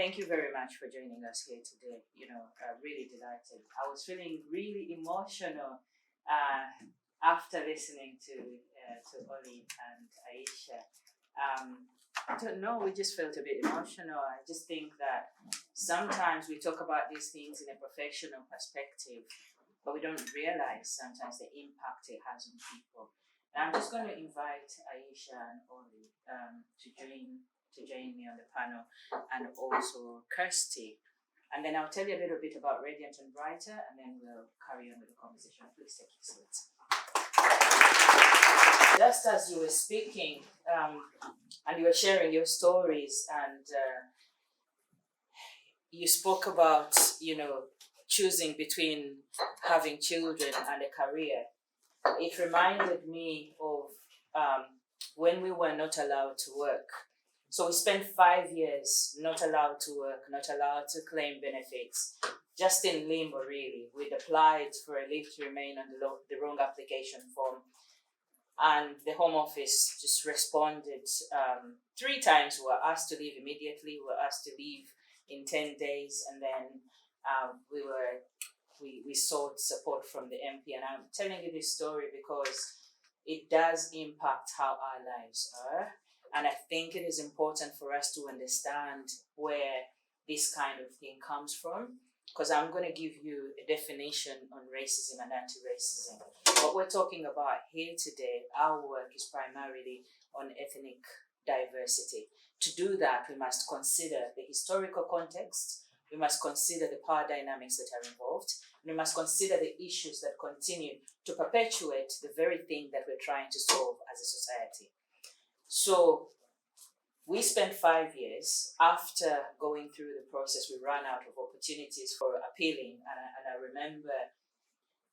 Thank you very much for joining us here today. Really delighted. I was feeling really emotional after listening to Oli and Aisha. I don't know, we just felt a bit emotional. I just think that sometimes we talk about these things in a professional perspective, but we don't realize sometimes the impact it has on people. And I'm just going to invite Aisha and Oli to join me on the panel, and also Kirsty. And then I'll tell you a little bit about Radiant and Brighter, and then we'll carry on with the conversation. Please take your seats. Just as you were speaking, and you were sharing your stories, and you spoke about, choosing between having children and a career. It reminded me of when we were not allowed to work. So we spent 5 years not allowed to work, not allowed to claim benefits, just in limbo, really. We'd applied for a leave to remain on the wrong application form, and the Home Office just responded 3 times. We were asked to leave immediately, we were asked to leave in 10 days, and then we sought support from the MP. And I'm telling you this story because it does impact how our lives are. And I think it is important for us to understand where this kind of thing comes from, because I'm going to give you a definition on racism and anti-racism. What we're talking about here today, our work is primarily on ethnic diversity. To do that, we must consider the historical context, we must consider the power dynamics that are involved, and we must consider the issues that continue to perpetuate the very thing that we're trying to solve as a society. So we spent 5 years. After going through the process, we ran out of opportunities for appealing. And I remember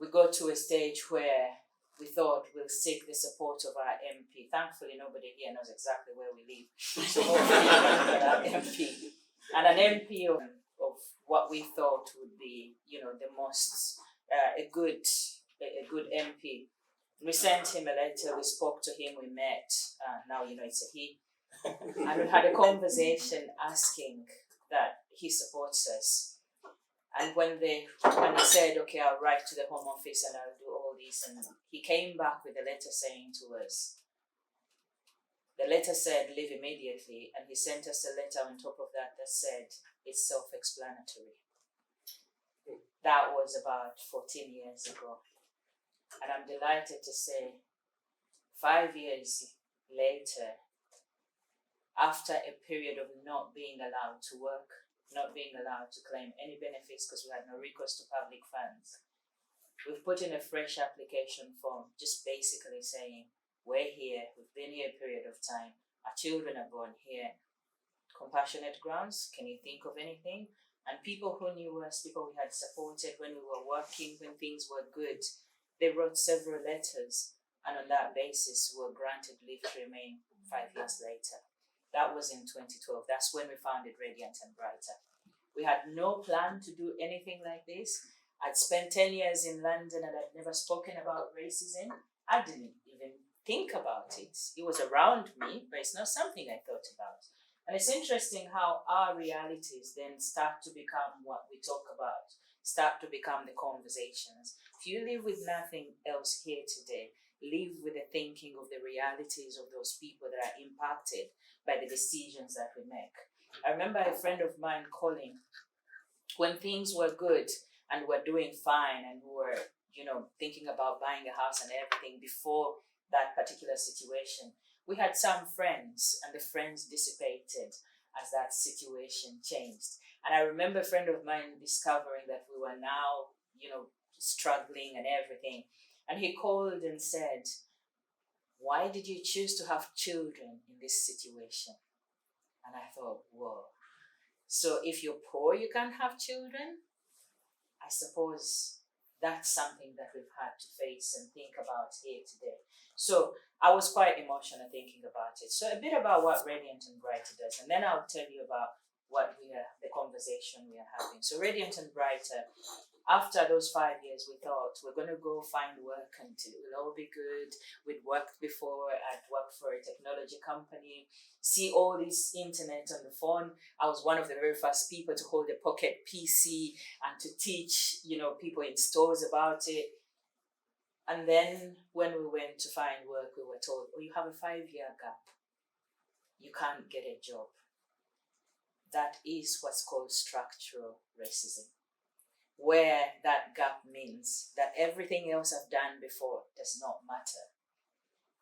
we got to a stage where we thought we'll seek the support of our MP. Thankfully, nobody here knows exactly where we live. So hopefully we got our MP. And an MP of what we thought would be, the most, a good MP. We sent him a letter, we spoke to him, we met, now it's a he, and we had a conversation asking that he supports us. And when he said, okay, I'll write to the Home Office and I'll do all this, and he came back with a letter saying to us, the letter said, leave immediately, and he sent us a letter on top of that said, it's self-explanatory. That was about 14 years ago. And I'm delighted to say, 5 years later, after a period of not being allowed to work, not being allowed to claim any benefits because we had no recourse to public funds, we've put in a fresh application form, just basically saying, we're here, we've been here a period of time, our children are born here, compassionate grounds, can you think of anything? And people who knew us, people we had supported when we were working, when things were good, they wrote several letters, and on that basis were granted leave to remain 5 years later. That was in 2012. That's when we founded Radiant and Brighter. We had no plan to do anything like this. I'd spent 10 years in London and I'd never spoken about racism. I didn't even think about it. It was around me, but it's not something I thought about. And it's interesting how our realities then start to become what we talk about, start to become the conversations. If you live with nothing else here today, live with the thinking of the realities of those people that are impacted by the decisions that we make. I remember a friend of mine calling when things were good and we're doing fine and we were, thinking about buying a house and everything before that particular situation. We had some friends and the friends dissipated as that situation changed. And I remember a friend of mine discovering that we were now, struggling and everything. And he called and said, why did you choose to have children in this situation? And I thought, whoa. So if you're poor, you can't have children? I suppose that's something that we've had to face and think about here today. So I was quite emotional thinking about it. So a bit about what Radiant and Brighter does, and then I'll tell you about the conversation we are having. So Radiant and Brighter, after those 5 years, we thought we're going to go find work and it will all be good. We'd worked before, I'd worked for a technology company, see all this internet on the phone. I was one of the very first people to hold a pocket PC and to teach, people in stores about it. And then when we went to find work, we were told, you have a 5-year gap. You can't get a job. That is what's called structural racism, where that gap means that everything else I've done before does not matter.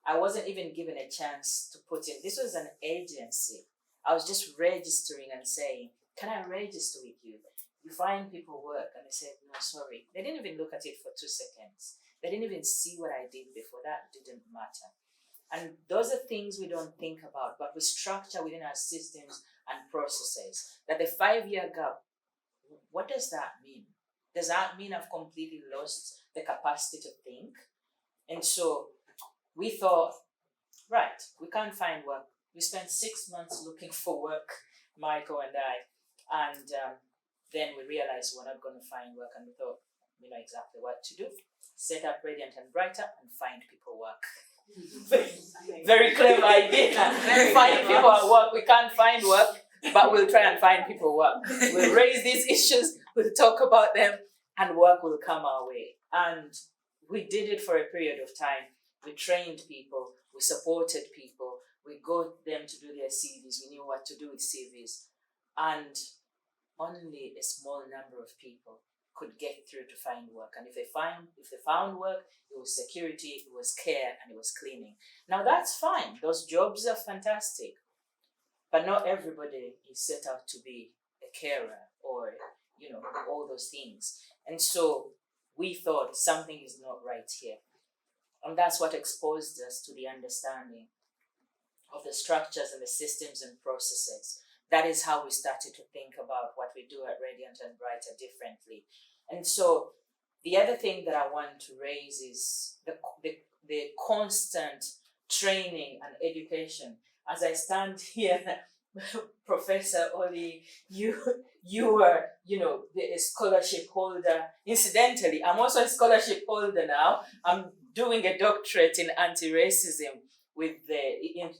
I wasn't even given a chance to put in. This was an agency. I was just registering and saying, can I register with you? You find people work, and they said, no, sorry. They didn't even look at it for 2 seconds. They didn't even see what I did before. That didn't matter. And those are things we don't think about, but we structure within our systems and processes. That the 5-year gap, what does that mean? Does that mean I've completely lost the capacity to think? And so we thought, right, we can't find work. We spent 6 months looking for work, Michael and I, and then we realized we're not going to find work, and we thought, we know exactly what to do. Set up Radiant and Brighter and find people work. Very clever idea. Find people at work. We can't find work, but we'll try and find people work. We'll raise these issues, we'll talk about them, and work will come our way. And we did it for a period of time. We trained people, we supported people, we got them to do their CVs, we knew what to do with CVs. And only a small number of people could get through to find work. And if they found work, it was security, it was care, and it was cleaning. Now that's fine. Those jobs are fantastic. But not everybody is set out to be a carer or, all those things. And so we thought something is not right here. And that's what exposed us to the understanding of the structures and the systems and processes. That is how we started to think about what we do at Radiant and Brighter differently. And so the other thing that I want to raise is the constant training and education. As I stand here, Professor Oli, you were, the scholarship holder. Incidentally, I'm also a scholarship holder now. I'm doing a doctorate in anti-racism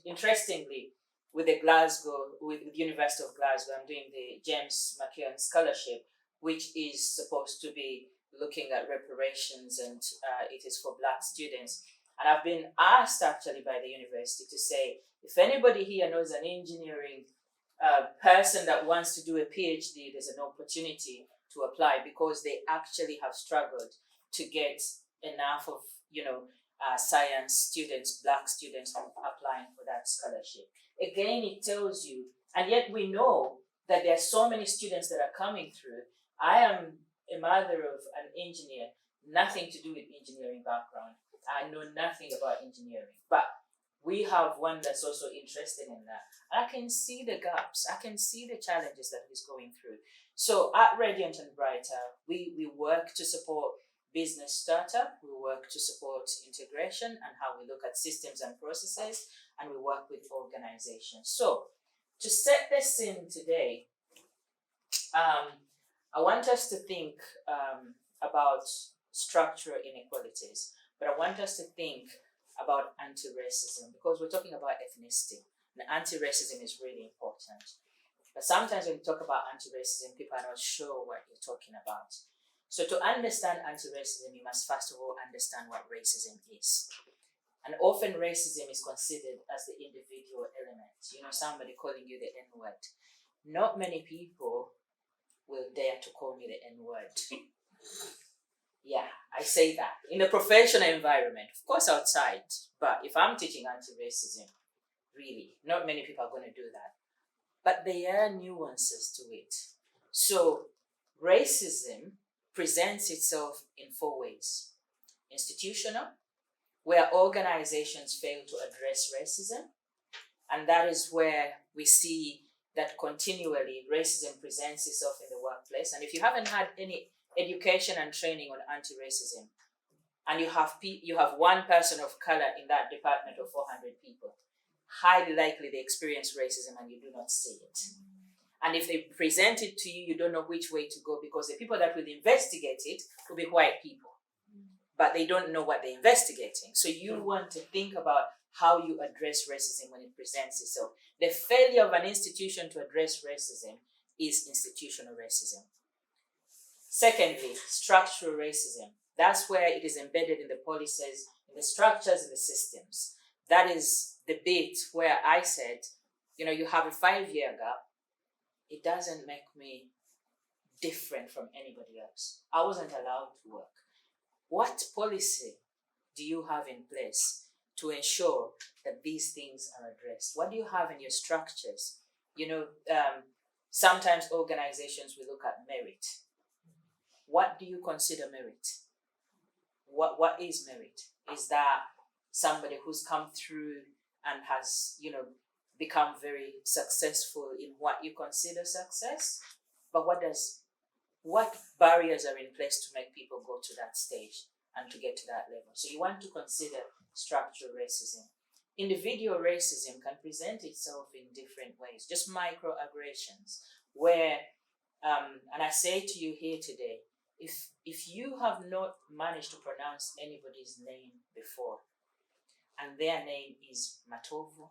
interestingly, with the University of Glasgow. I'm doing the James McKeown Scholarship, which is supposed to be looking at reparations, and it is for Black students. And I've been asked actually by the university to say, if anybody here knows an engineering person that wants to do a PhD, there's an opportunity to apply, because they actually have struggled to get enough of, science students, Black students, applying for that scholarship. Again, it tells you, and yet we know that there are so many students that are coming through. I am a mother of an engineer, nothing to do with engineering background. I know nothing about engineering, but we have one that's also interested in that. And I can see the gaps, I can see the challenges that he's going through. So at Radiant and Brighter, we work to support business startup, we work to support integration and how we look at systems and processes, and we work with organizations. So to set the scene today, I want us to think about structural inequalities, but I want us to think about anti-racism, because we're talking about ethnicity, and anti-racism is really important. But sometimes when you talk about anti-racism, people are not sure what you're talking about. So to understand anti-racism, you must first of all understand what racism is. And often racism is considered as the individual element. Somebody calling you the N-word. Not many people will dare to call me the N-word. Yeah, I say that. In a professional environment, of course outside, but if I'm teaching anti-racism, really, not many people are going to do that. But there are nuances to it. So racism presents itself in 4 ways. Institutional, where organizations fail to address racism, and that is where we see that continually racism presents itself in the workplace. And if you haven't had any education and training on anti-racism, and you have one person of color in that department of 400 people, highly likely they experience racism and you do not see it. And if they present it to you, you don't know which way to go, because the people that will investigate it will be white people, but they don't know what they're investigating. So you want to think about how you address racism when it presents itself. The failure of an institution to address racism is institutional racism. Secondly, structural racism. That's where it is embedded in the policies, in the structures, in the systems. That is the bit where I said, you have a 5-year gap. It doesn't make me different from anybody else. I wasn't allowed to work. What policy do you have in place to ensure that these things are addressed? What do you have in your structures? Sometimes organizations will look at merit. What do you consider merit? What is merit? Is that somebody who's come through and has, become very successful in what you consider success? But what barriers are in place to make people go to that stage and to get to that level? So you want to consider structural racism. Individual racism can present itself in different ways, just microaggressions, where, and I say to you here today, if you have not managed to pronounce anybody's name before, and their name is Matovu,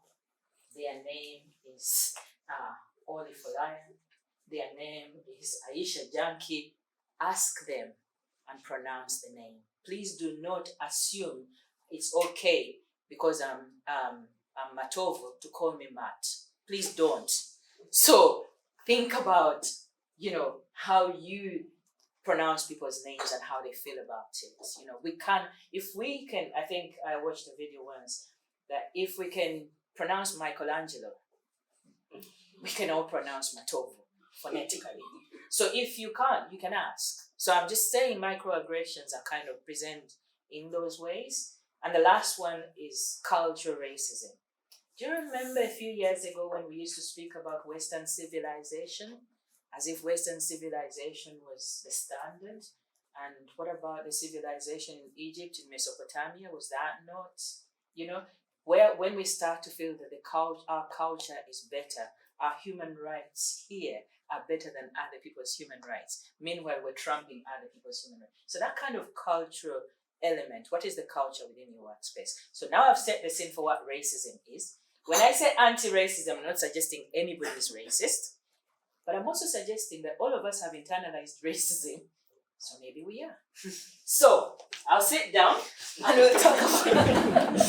their name is Olifolayan, their name is Aisha Janki, ask them and pronounce the name. Please do not assume it's okay because I'm Matovu to call me Matt. Please don't. So think about, how you pronounce people's names and how they feel about it. We can, I think I watched a video once, that if we can pronounce Michelangelo, we can all pronounce Matovu phonetically. So if you can't, you can ask. So I'm just saying microaggressions are kind of present in those ways. And the last one is cultural racism. Do you remember a few years ago when we used to speak about Western civilization, as if Western civilization was the standard? And what about the civilization in Egypt, in Mesopotamia? Was that not, when we start to feel that our culture is better, our human rights here are better than other people's human rights. Meanwhile, we're trumping other people's human rights. So that kind of cultural element, what is the culture within your workspace? So now I've set the scene for what racism is. When I say anti-racism, I'm not suggesting anybody's racist, but I'm also suggesting that all of us have internalized racism. So maybe we are. So I'll sit down and we'll talk about